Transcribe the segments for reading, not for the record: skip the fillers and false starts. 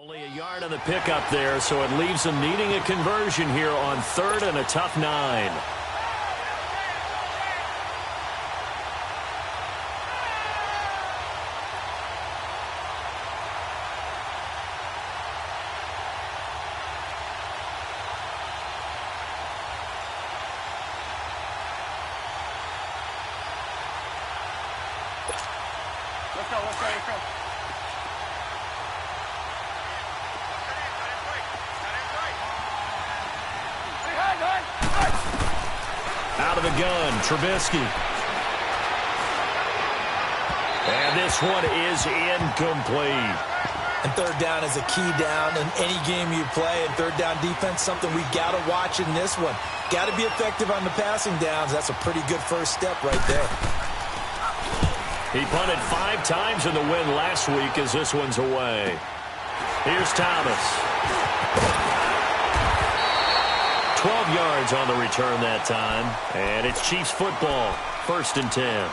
Only a yard on the pickup there, so it leaves them needing a conversion here on third and a tough 9. Let's go. Out of the gun, Trubisky. And this one is incomplete. And third down is a key down in any game you play. And third down defense, something we got to watch in this one. Got to be effective on the passing downs. That's a pretty good first step right there. He punted 5 times in the win last week as this one's away. Here's Thomas. 12 yards on the return that time. And it's Chiefs football. 1st and 10.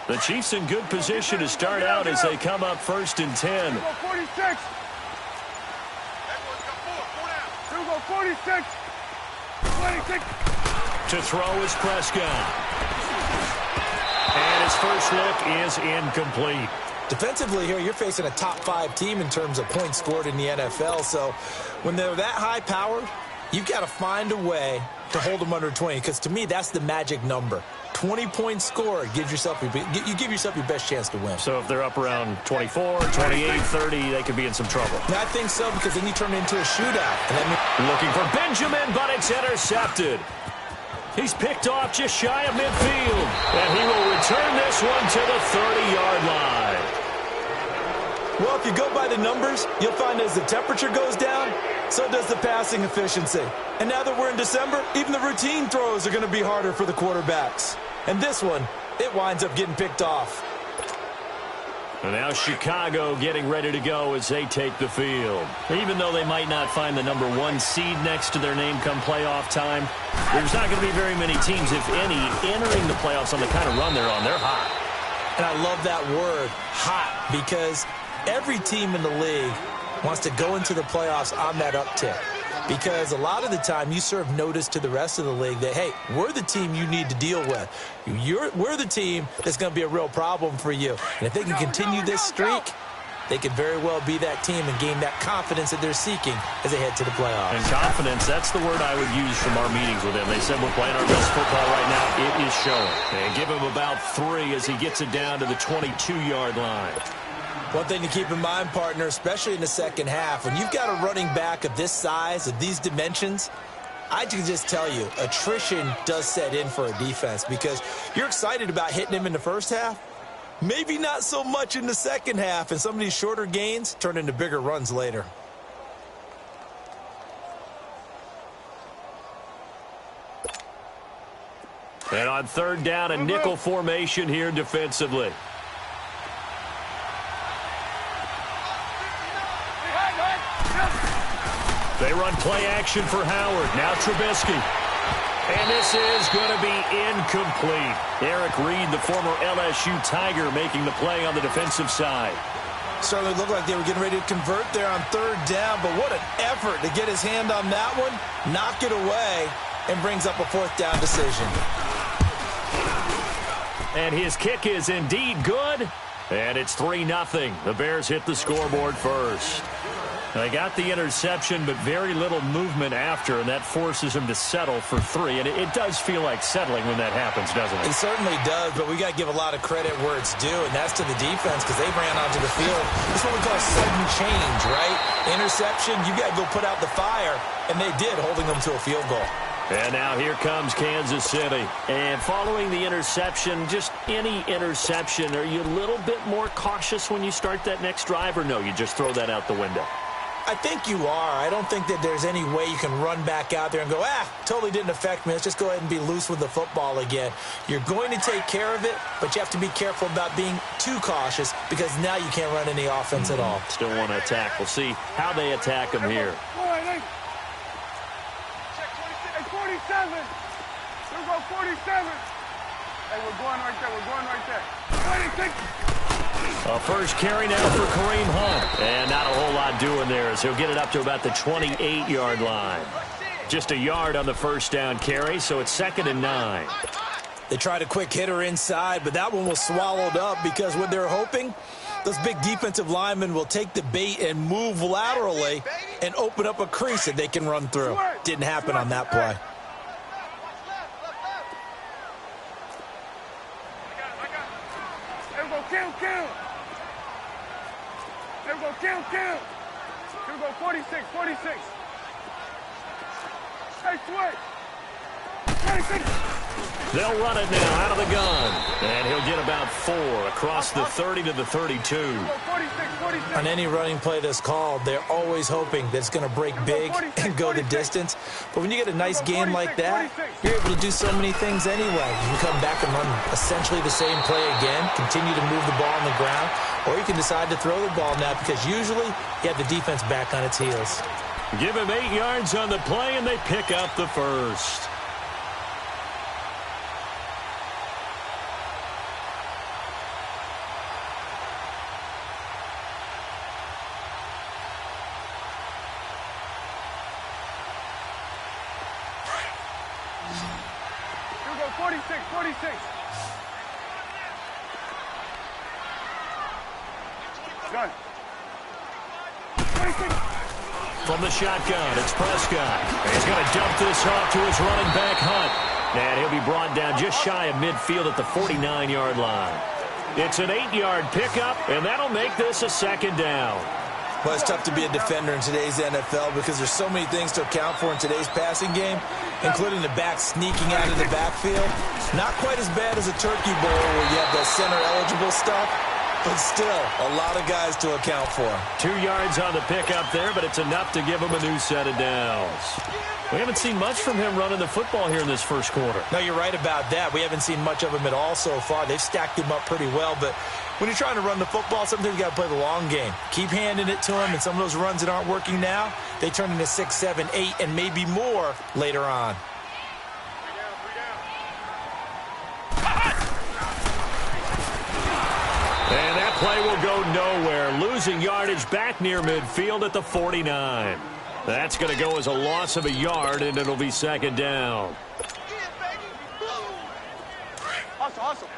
The Chiefs in good position to start out as they come up 1st and 10. 46. 46. 26. To throw is Prescott. And his first look is incomplete. Defensively here, you're facing a top 5 team in terms of points scored in the NFL. So when they're that high powered, you've got to find a way to hold them under 20. Because to me, that's the magic number. 20 points scored gives yourself you give yourself your best chance to win. So if they're up around 24, 28, 30, they could be in some trouble. I think so, because then you turn it into a shootout. And looking for Benjamin, but it's intercepted. He's picked off just shy of midfield. And he will return this one to the 30-yard line. Well, if you go by the numbers, you'll find as the temperature goes down, so does the passing efficiency. And now that we're in December, even the routine throws are going to be harder for the quarterbacks. And this one, it winds up getting picked off. And now Chicago getting ready to go as they take the field. Even though they might not find the number 1 seed next to their name come playoff time, there's not going to be very many teams, if any, entering the playoffs on the kind of run they're on. They're hot. And I love that word, hot, because every team in the league wants to go into the playoffs on that uptick. Because a lot of the time you serve notice to the rest of the league that, hey, we're the team you need to deal with. We're the team that's going to be a real problem for you. And if they can continue this streak, they could very well be that team and gain that confidence that they're seeking as they head to the playoffs. And confidence, that's the word I would use from our meetings with them. They said we're playing our best football right now. It is showing. And give him about 3 as he gets it down to the 22-yard line. One thing to keep in mind, partner, especially in the second half, when you've got a running back of this size, of these dimensions, I can just tell you, attrition does set in for a defense because you're excited about hitting him in the first half. Maybe not so much in the second half, and some of these shorter gains turn into bigger runs later. And on 3rd down, a nickel formation here defensively. They run play action for Howard. Now Trubisky. And this is going to be incomplete. Eric Reed, the former LSU Tiger, making the play on the defensive side. Certainly looked like they were getting ready to convert there on 3rd down, but what an effort to get his hand on that one, knock it away, and brings up a 4th down decision. And his kick is indeed good. And it's 3-0. The Bears hit the scoreboard first. They got the interception, but very little movement after, and that forces him to settle for 3. And it does feel like settling when that happens, doesn't it? It certainly does, but we got to give a lot of credit where it's due, and that's to the defense because they ran onto the field. This is what we call sudden change, right? Interception, you got to go put out the fire, and they did, holding them to a field goal. And now here comes Kansas City. And following the interception, just any interception, are you a little bit more cautious when you start that next drive, or no, you just throw that out the window? I think you are. I don't think that there's any way you can run back out there and go, totally didn't affect me. Let's just go ahead and be loose with the football again. You're going to take care of it, but you have to be careful about being too cautious because now you can't run any offense at all. Still want to attack. We'll see how they attack them here. Hey, 47. Here we go, 47. Hey, we're going right there. We're going right there. 26. A first carry now for Kareem Hunt. And not a whole lot doing there as he'll get it up to about the 28-yard line. Just a yard on the first down carry, so it's 2nd and 9. They tried a quick hitter inside, but that one was swallowed up because what they're hoping, those big defensive linemen will take the bait and move laterally and open up a crease that they can run through. Didn't happen on that play. Here we go, kill. Here we go, kill. Here we go, 46. Hey, switch. 26. They'll run it now out of the gun. And he'll get about 4 across the 30 to the 32. 46. On any running play that's called, they're always hoping that it's going to break big and go the distance. But when you get a nice game like that, you're able to do so many things anyway. You can come back and run essentially the same play again, continue to move the ball on the ground, or you can decide to throw the ball now because usually you have the defense back on its heels. Give him 8 yards on the play, and they pick up the first. Here we go, 46. Done. 26. From the shotgun, it's Prescott. He's going to dump this off to his running back, Hunt. And he'll be brought down just shy of midfield at the 49-yard line. It's an 8-yard pickup, and that'll make this a 2nd down. Well, it's tough to be a defender in today's NFL because there's so many things to account for in today's passing game, including the back sneaking out of the backfield. Not quite as bad as a turkey bowl where you have the center-eligible stuff, but still a lot of guys to account for. 2 yards on the pickup there, but it's enough to give him a new set of downs. We haven't seen much from him running the football here in this first quarter. No, you're right about that. We haven't seen much of him at all so far. They've stacked him up pretty well, but when you're trying to run the football, sometimes you got to play the long game. Keep handing it to him, and some of those runs that aren't working now, they turn into 6, 7, 8, and maybe more later on. And that play will go nowhere, losing yardage back near midfield at the 49. That's going to go as a loss of a yard, and it'll be 2nd down. Hustle.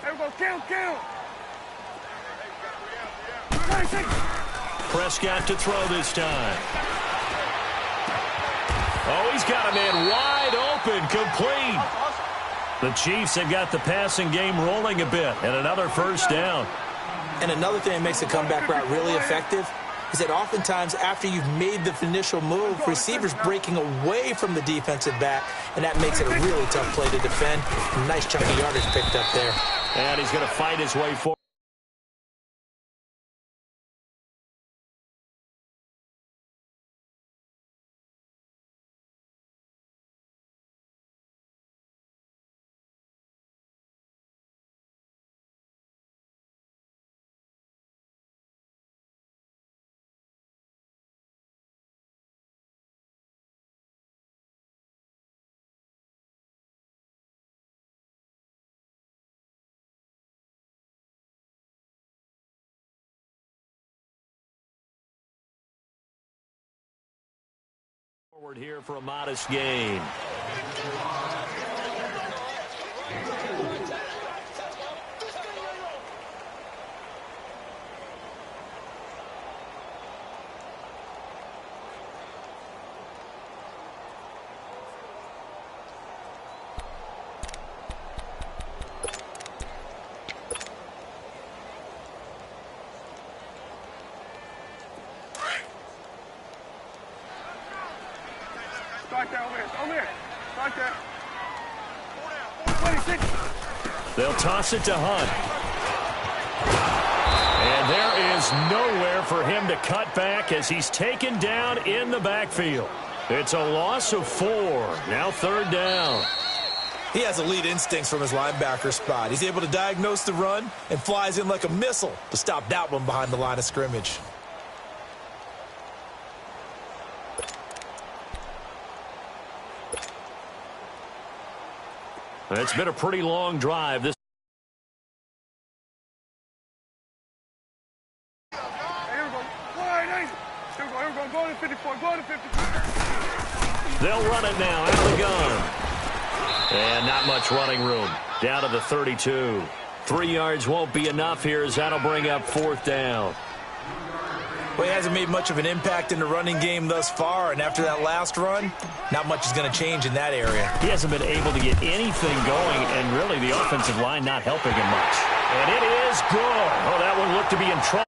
Here we go, kill. 26. Prescott to throw this time. Oh, he's got a man wide open, complete. The Chiefs have got the passing game rolling a bit, and another first down. And another thing that makes the comeback route really effective is that oftentimes after you've made the initial move, receivers breaking away from the defensive back, and that makes it a really tough play to defend. A nice chunk of yardage picked up there. And he's going to fight his way forward. Forward here for a modest gain. Start that over here. Over here. Start that. 26. They'll toss it to Hunt. And there is nowhere for him to cut back as he's taken down in the backfield. It's a loss of 4. Now 3rd down. He has elite instincts from his linebacker spot. He's able to diagnose the run and flies in like a missile to stop that one behind the line of scrimmage. It's been a pretty long drive. This Go to 54. Go to 54. They'll run it now out of the gun. And not much running room. Down to the 32. 3 yards won't be enough here as that'll bring up 4th down. Well, he hasn't made much of an impact in the running game thus far, and after that last run, not much is going to change in that area. He hasn't been able to get anything going, and really the offensive line not helping him much. And it is good. Oh, that one looked to be in trouble.